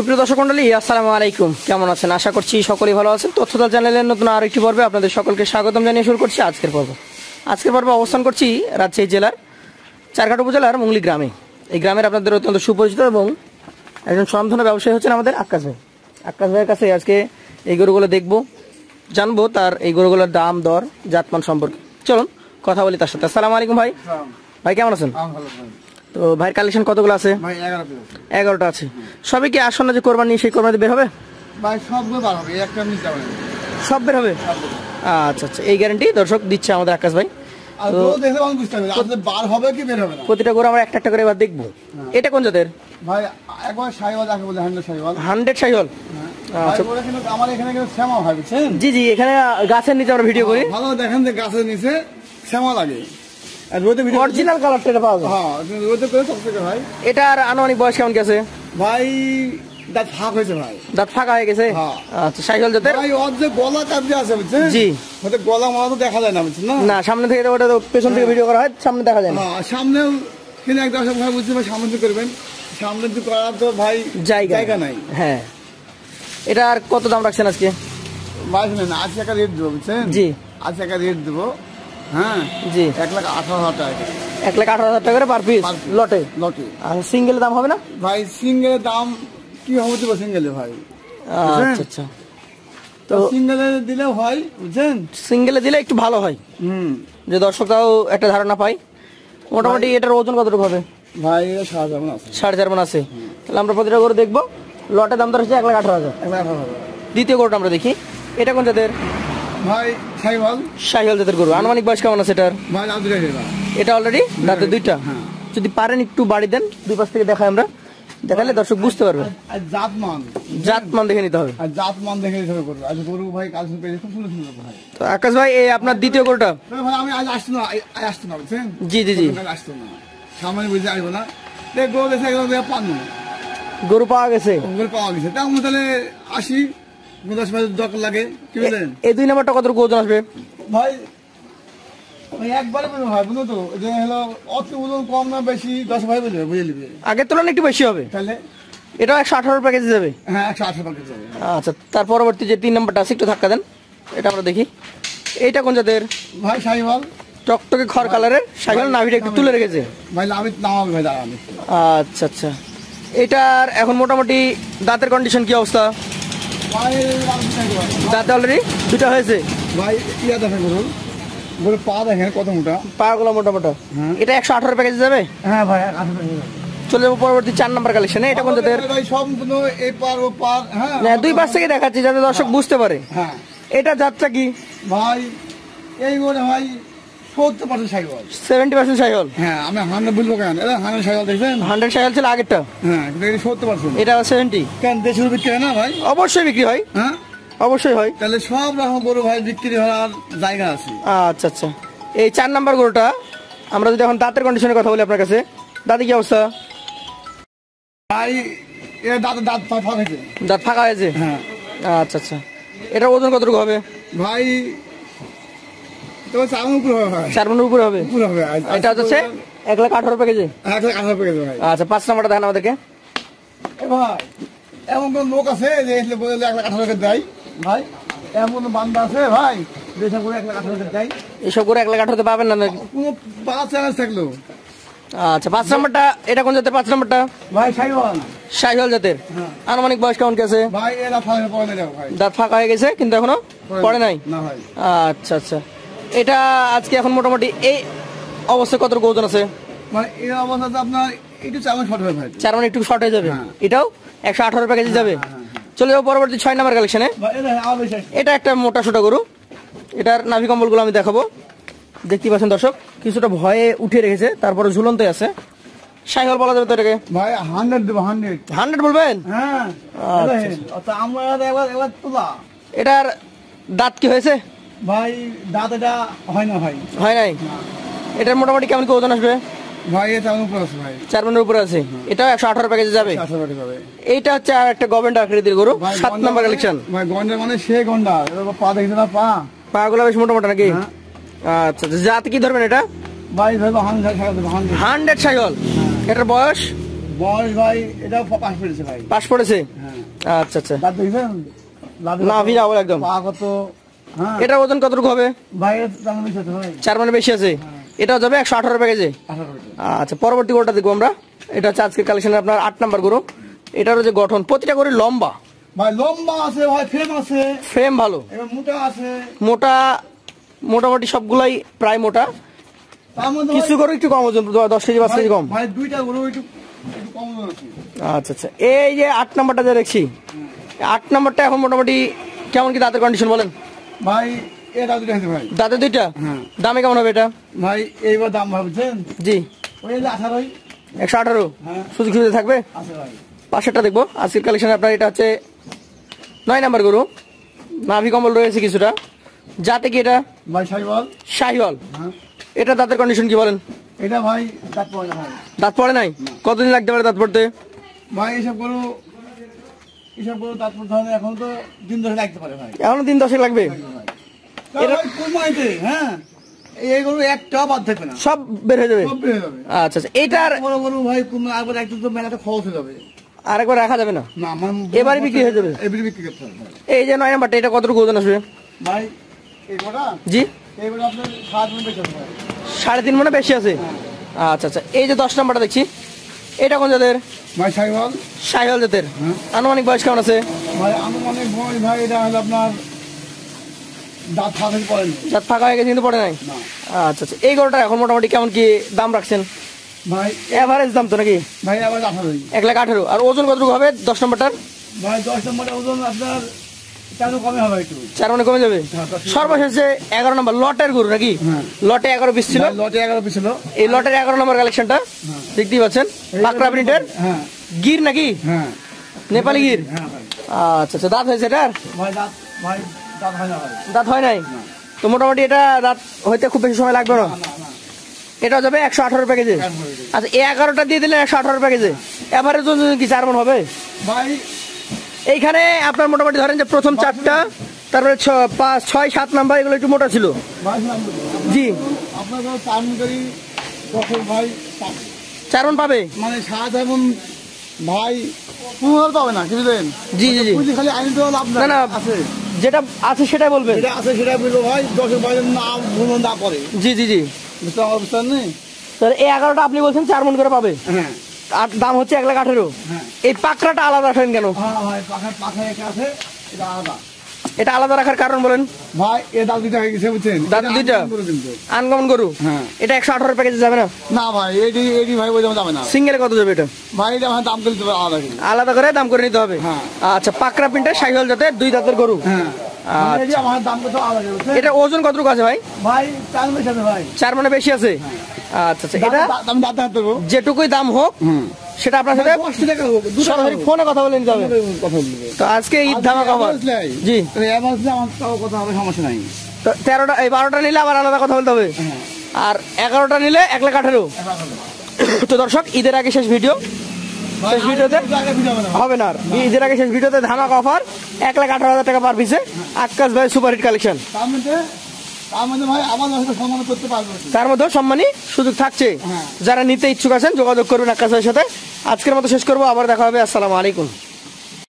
সুপ্রিয় দর্শক মণ্ডলী, আসসালামু আলাইকুম। কেমন আছেন? আশা করছি সকলেই ভালো আছেন। তথ্যদল চ্যানেলের নতুন আরেকটি পর্বে আপনাদের সকলকে স্বাগতম জানিয়ে শুরু করছি আজকের পর্বে অবস্থান করছি রাজশাহী জেলার চারঘাট উপজেলার মুংলি গ্রামে। এই গ্রামের আপনাদের অত্যন্ত সুপরিচিত এবং একজন স্বনামধন্য ব্যবসায়ী হচ্ছেন আমাদের আক্কাস ভাই। আক্কাস ভাইয়ের কাছে আজকে এই গরুগুলো দেখবো, জানবো তার এই গরুগুলোর দাম দর জাতমান সম্পর্কে। চলুন কথা বলি তার সাথে। আসসালামু আলাইকুম ভাই। ভাই কেমন আছেন? তো ভাইয়ের কালেকশন কতগুলো আছে? 11টা আছে। সবই কি আসন্ন যে কোরবানি সেই কোরবানিতে বের হবে? সব বের হবে। আচ্ছা আচ্ছা, এই গ্যারান্টি দর্শক দিচ্ছে আমাদের আকাশ ভাই। প্রতিটা গরু আমরা একটা একটা করে এবার দেখবো। এটা কোন জাতের ভাই? একবার শাহিওয়াল যাকে বলে 100 শাহিওয়াল। 100 শাহিওয়াল। আচ্ছা, আমার এখানে কিন্তু শ্যামা হয়, বুঝছেন? জি জি, এখানে গাছের নিচে আমরা ভিডিও করি। ভালো দেখেন যে গাছের নিচে শ্যামা লাগে। অরিজিনাল কালারটা পাওয়া যায়। হ্যাঁ, রোদে করে সবথেকে ভাই। এটার আনুমানিক বয়স কেমন গেছে ভাই? দাঁত ফাঁক হয়েছে ভাই। দাঁত ফাঁকা হয়ে গেছে। আচ্ছা, শাহিওয়াল জাতের। ভাই ওর যে গলা কাটে আছে, বুঝছেন? জি, ওতে গলা মারা তো দেখা যায় না, বুঝছেন না? না, সামনে থেকে ওটা তো পেছন থেকে ভিডিও করা হয়, সামনে দেখা যায় না। হ্যাঁ, সামনেও কিন্তু এক দর্শক ভাই বুঝছেন ভাই, সামনে তো করবেন, সামনে তো করার তো ভাই জায়গা নাই। হ্যাঁ, এটার কত দাম রাখছেন আজকে? ভাই শুনেন, 80 টাকা রেট দেবো, বুঝছেন? জি, 80 টাকা রেট দেবো। হ্যাঁ জি, 1,18,000 টাকা। 1,18,000 টাকা করে পার পিস লটে। আর সিঙ্গেল দাম হবে না ভাই? সিঙ্গেলের দাম কি হবে তো সিঙ্গেলে ভাই? আচ্ছা আচ্ছা, তো সিঙ্গেলে দিলেও হয়, বুঝছেন? সিঙ্গেলে দিলে একটু ভালো হয়, যে দর্শকরাও একটা ধারণা পায়। মোটামুটি এটার ওজন কতটুকু হবে ভাই? 7.5 মণ আছে। 4.5 মণ আছে। তাহলে আমরা প্রতিটা গরু দেখবো। লটের দাম ধর হচ্ছে 1,18,000। দ্বিতীয় গরুটা আমরা দেখি। এটা কোন জাতের ভাই? শাহিওয়াল। শাহিওয়াল জাতের গরু। আনুমানিক বয়স কেমন আছে এটার? ভাই এটা অলরেডি দাঁতে দুইটা। যদি পারেন একটু বাড়ি দেন, দুই পাশ থেকে দেখাই আমরা, দেখালে দর্শক বুঝতে পারবে। জাতমান দেখে নিতে হবে। জাতমান দেখে নিতে হবে গরু। আজ গরু ভাই কাল শুরু করে খুব সুন্দর সুন্দর ভাই। তো আকাশ ভাই, এই আপনার দ্বিতীয় গরুটা। ভাই আমি আজ আসছি না, বুঝছেন? জি জি জি, আসতো না, সামনে বুঝে আসবো না। দেখ গরু দেখে পান গরু পাওয়া গেছে। গরু পাওয়া গেছে, তাহলে আসি। 10 দরকার লাগে, কি বলেন? এই 2 নাম্বারটা কতটুকু ওজন আসবে ভাই? একবারে বলবো ভাই, বুঝলো তো, যে হলো অত ওজন কম না বেশি, 10 ভাই বুঝে নিবে। আগের তুলনায় একটু বেশি হবে। তাহলে এটা 118 প্যাকেজে যাবে। হ্যাঁ, 118 প্যাকেজ যাবে। আচ্ছা, তার পরবর্তী যে 3 নাম্বারটা আছে, একটু ধাক্কা দেন, এটা আমরা দেখি। এইটা কোন জাতের? ভাই শাহিওয়াল। টকটকে খড় কালারের শাহিওয়াল, নাভিটা একটু তুলে রেখেছে। ভাই আমি নামাবো ভাই, দাঁড়ান। আচ্ছা আচ্ছা, এটার এখন মোটামুটি দাঁতের কন্ডিশন কি অবস্থা? দাঁতে অলরেডি দুটা হয়েছে। ভাই ইয়া দেখেন গরুর পা দেখেন কত মোটা, পা গুলো মোটা মোটা। এটা 118 প্যাকেজে যাবে। হ্যাঁ ভাই, 118 চলে যাবো পরবর্তী 4 নাম্বার কালেকশনে। এটা কোন জাতের? ভাই সম্পূর্ণ এই পার ও পার। হ্যাঁ, দুই পাশ থেকে দেখাচ্ছি যাতে দর্শক বুঝতে পারে। হ্যাঁ, এটা জাতটা কি ভাই? এই গরু ভাই 70% শাহিওয়াল। 70% শাহিওয়াল। হ্যাঁ, আমি 100 বলবো কেন? এটা 100 শাহিওয়াল দেখছেন? 100 শাহিওয়াল ছিল আগেরটা। হ্যাঁ, কিন্তু এটা 70%। এটা 70। কেন দেশের বিক্রি হয় না ভাই? অবশ্যই বিক্রি হয়। হ্যাঁ, অবশ্যই হয়। তাহলে সব রকম গরু ভাই বিক্রি হওয়ার জায়গা আছে। আচ্ছা আচ্ছা, এই 4 নাম্বার গরুটা আমরা যদি এখন দাঁতের কন্ডিশনের কথা বলি আপনার কাছে, দাঁতে কি অবস্থা? ভাই এর দাঁত ফাঁকা হয়েছে। দাঁত ফাঁকা হয়েছে। হ্যাঁ। আচ্ছা আচ্ছা, এটার ওজন কতটুকু হবে ভাই? তোমার 4 মণ উপরে হবে ভাই। 4 মণের উপরে হবে। এটা হচ্ছে 1,18 প্যাকেজে। 1,18 প্যাকেজ ভাই। আচ্ছা, 5 নাম্বারটা দেখেন আমাদেরকে। ভাই এমন কোন লোক আছে যে এসে বলে 1,18 টাকা দেয়? ভাই এমন কোন বান্দা আছে ভাই যেসব করে 1,18 টাকা দেয়? এসব করে 1,18 পাবেন না কোনো 5 চ্যালেঞ্জ থাকলো। আচ্ছা, 5 নাম্বারটা এটা কোন জাতের? 5 নাম্বারটা ভাই শাহিওয়াল। শাহিওয়াল জাতের। আনুমানিক বয়স কেমন গেছে? ভাই এরা ফাঁকা পড়ে না ভাই। দাঁত ফাঁকা হয়ে গেছে কিন্তু এখনো পড়ে নাই। না ভাই। আচ্ছা আচ্ছা, এটা আজকে এখন মোটামুটি এই অবস্থায় কতটুকু ওজন আছে? মানে এই অবস্থাতে আপনার একটু 4 মণ শর্ট হবে ভাই। 4 মণ একটু শর্ট হয়ে যাবে। এটাও 118 প্যাকেজে যাবে। চলে যাবো পরবর্তী 6 নাম্বার কালেকশনে। এটা একটা মোটা সোটা গরু। এটার নাভি কম্বলগুলো আমি দেখাবো। দেখতে পাচ্ছেন দর্শক, কিছুটা ভয়ে উঠে রেখেছে, তারপরে ঝুলন্ত আছে। শাহিওয়াল বলা যাবে তো এটাকে? ভাই 100 দেব। 100 বলবেন? হ্যাঁ, আচ্ছা আমরা এবার তোলা। এটার দাঁত কি হয়েছে? ভাই দাঁত এটা হয় না ভাই। হয় নাই। এটার মোটামুটি কেমন কি ওজন আসবে? ভাই এটা 4 মণ উপরে আছে ভাই। 4 মণের উপরে আছে। এটাও 118 প্যাকেজে যাবে। 118 প্যাকেজ যাবে। এইটা হচ্ছে আর একটা গভর্নমেন্ট আকৃতির গরু। 7 নাম্বার কালেকশন। ভাই গন্ডা মানে সে গন্ডা, পা দেখতে না, পা গুলো বেশ মোটা মোটা নাকি? আচ্ছা, জাত কি ধরবেন এটা? ভাই ধরবো 100 শাহিওয়াল। শাহিওয়াল। এটার বয়স? বয়স ভাই এটাও পাশ পড়েছে ভাই। পাশ পড়েছে, হ্যাঁ। আচ্ছা আচ্ছা। দাঁত দেখছেন? না ভিড়া বলে একদম। পা কত? হ্যাঁ এটা ওজন কতটুকু হবে? ভাই এর দাম বেশি আছে ভাই। 4 মানে বেশি আছে। এটাও যাবে 118 প্যাকেজে। 18 আচ্ছা, পরবর্তী গরুটা দেখবো আমরা। এটা হচ্ছে আজকের কালেকশনের আপনার 8 নাম্বার গরু। এটারও যে গঠন, প্রতিটা গরু লম্বা, ভাই লম্বা আছে ভাই, ফ্রেম আছে, ফ্রেম ভালো, এবার মোটা আছে। মোটা, মোটামুটি সবগুলাই প্রায় মোটা। তার মধ্যে কিছু গরু একটু কম ওজন, 10 কেজি 5 কেজি কম। ভাই দুইটা গরু একটু কম আছে। আচ্ছা আচ্ছা। এই যে 8 নাম্বারটা যে দেখছি, 8 নাম্বারটা এখন মোটামুটি কেমন কি দাঁতের কন্ডিশন বলেন? ভাই এটা দুটো আছে ভাই। দাঁতে দুইটা, হ্যাঁ। দামে কেমন হবে এটা? ভাই এইবার দাম ভাবছেন? জি, ওই যে 18। 118। হ্যাঁ সুযোগ সুবিধা থাকবে। আছে ভাই। পাশেরটা দেখবো আজকের কালেকশন আপনার। এটা হচ্ছে 9 নাম্বার গরু, নাভি কম্বল রয়েছে কিছুটা। যাতে কি এটা? ভাই শাহিওয়াল। শাহিওয়াল। হ্যাঁ এটা দাঁতের কন্ডিশন কি বলেন? এটা ভাই দাঁত পড়ে না ভাই। দাঁত পড়ে নাই? কতদিন লাগতে পারে দাঁত পড়তে? ভাই এসব গরু দাঁত পড়তে হয় না, এখন তো দিন 10 লাগতে পারে ভাই। এখনো দিন 10 লাগবে। এটা ভাই কুরবানিতে, হ্যাঁ এই গরু একটাও বাদ থাকবে না, সব বের হয়ে যাবে। সব বেড়ে যাবে। আচ্ছা আচ্ছা। এটার বড় গরু ভাই একবার একটু তো মেলাতে খরচ হয়ে যাবে। আরেকবার রাখা যাবে না, না আমার এবারে বিক্রি হয়ে যাবে। এবারে বিক্রি করতে হবে ভাই। এই যে 9 নাম্বারটা, এটা কতটুকু ওজন আসবে? ভাই এই গোটা জি, এই গোটা আপনার 7 মণ বেচে ভাই। 3.5 মনে বেশি আছে। আচ্ছা আচ্ছা। এই যে 10 নাম্বারটা দেখছি, এটা কোন জাতের? ভাই শাহিওয়াল। শাহিওয়াল জাতের। হ্যাঁ। আনুমানিক বয়স কেমন আছে? ভাই আনুমানিক বয়স ভাই এটা হলো আপনার দাঁত ফাঁকা পড়েনি। দাঁত ফাঁকা হয়ে গেছে কিন্তু পড়ে নাই। না আচ্ছা আচ্ছা। এই গরুটা এখন মোটামুটি কেমন কি দাম রাখছেন? ভাই এভারেজ দাম তো নাকি? ভাই আবার 18। 1,18,000। আর ওজন কতটুকু হবে 10 নম্বরটার? ভাই 10 নম্বর ওজন আপনার কেন কমে হবে একটু। 4 মানে কমে যাবে। হ্যাঁ, 10 সর্বশেষ যে 11 নম্বর লটের গরু নাকি? হ্যাঁ। লটে 11 পিস ছিল। ভাই লটে 11 পিস ছিল। এই লটের 11 নম্বর কালেকশনটা দেখতেই পাচ্ছেন, পাকড়া প্রিন্টের হ্যাঁ গির নাকি? হ্যাঁ নেপালি গির। হ্যাঁ ভাই। আচ্ছা আচ্ছা। দাঁত হয়েছে এটার? ভাই ভাই দাঁত হয় না ভাই। দাঁত হয় নাই? তো মোটামুটি এটা দাঁত হইতে খুব বেশি সময় লাগবে না। না না এটা যাবে 118 প্যাকেজে। আচ্ছা, এই 11টা দিয়ে দিলেন 118 প্যাকেজে। এভারেজ ওজন কি 4 মণ হবে? ভাই এইখানে আপনার মোটামুটি ধরেন যে প্রথম 4টা, তারপরে 5, 6, 7 নাম্বার এগুলো একটু মোটা ছিল। ভাই জি, আপনার তো চারমুখারি দর্শক ভাই 4 মণ পাবে। মানে 7 এবং ভাই 15 পাবে না, কি বুঝলেন? জি জি জি। পুঁজি খালি আইন তো লাভ না না, আছে। যেটা আছে সেটাই বলবেন। যেটা আছে সেটা বলবো ভাই, দর্শক ভাই না ভুল না করে। জি জি জি। বুঝতে অবস্থান নেই। তাহলে এই 11টা আপনি বলছেন 4 মণ করে পাবে, হ্যাঁ আর দাম হচ্ছে 1,18,000। হ্যাঁ এই পাকড়াটা আলাদা রাখেন কেন? হ্যাঁ ভাই পাখা একটা আছে, এটা আলাদা। এটা আলাদা রাখার কারণ বলেন। ভাই এ দাঁত দুইটা হয়ে গেছে বুঝছেন? দাঁত এটা দুইটা? আনকমন গরু কিন্তু। আনকমন গরু। হ্যাঁ এটা 118 প্যাকেজে যাবে না? না ভাই এডি ভাই ওই দামে যাবে না। সিঙ্গেলে কত যাবে এটা? ভাই এটা আমার দাম করে দিতে হবে আলাদা করে। আলাদা করে দাম করে নিতে হবে। হ্যাঁ। আচ্ছা, পাকড়া প্রিন্টের শাহিওয়াল জাতের 2 দাঁতের গরু। হ্যাঁ মানে এডি আমার দাম কত আলাদা করে। এটা ওজন কতটুকু আছে ভাই? ভাই চার বেশি আছে ভাই। 4 মানে বেশি আছে। আচ্ছা আচ্ছা। এটা আমি দাঁত হাত দেবো। যেটুকুই দাম হোক সেটা আপনার সাথে 50 টাকা হোক, দুটো সরাসরি ফোনে কথা বলে নিতে হবে। কথা বলবে। তো আজকে ঈদ ধামাকা অফার। জি। আমার তাও কথা হবে, সমস্যা নাই। তো 13টা, এই 12টা নিলে আবার আলাদা কথা বলতে হবে। হ্যাঁ আর 11টা নিলে 1,18,000। তো দর্শক, ঈদের আগে শেষ ভিডিও, শেষ ভিডিওতে হবে না আর। ঈদের আগে শেষ ভিডিওতে ধামাকা অফার 1,18,000 টাকা পার পিসে। আকাশ ভাই সুপার হিট কালেকশন। তার মধ্যে ভাই আমার হয়তো সম্মান করতে পারবো। তার মধ্যেও সম্মানী সুযোগ থাকছে। হ্যাঁ। যারা নিতে ইচ্ছুক আছেন যোগাযোগ করবেন আকাশ ভাইয়ের সাথে। আজকের মতো শেষ করবো, আবার দেখা হবে। আসসালামু আলাইকুম।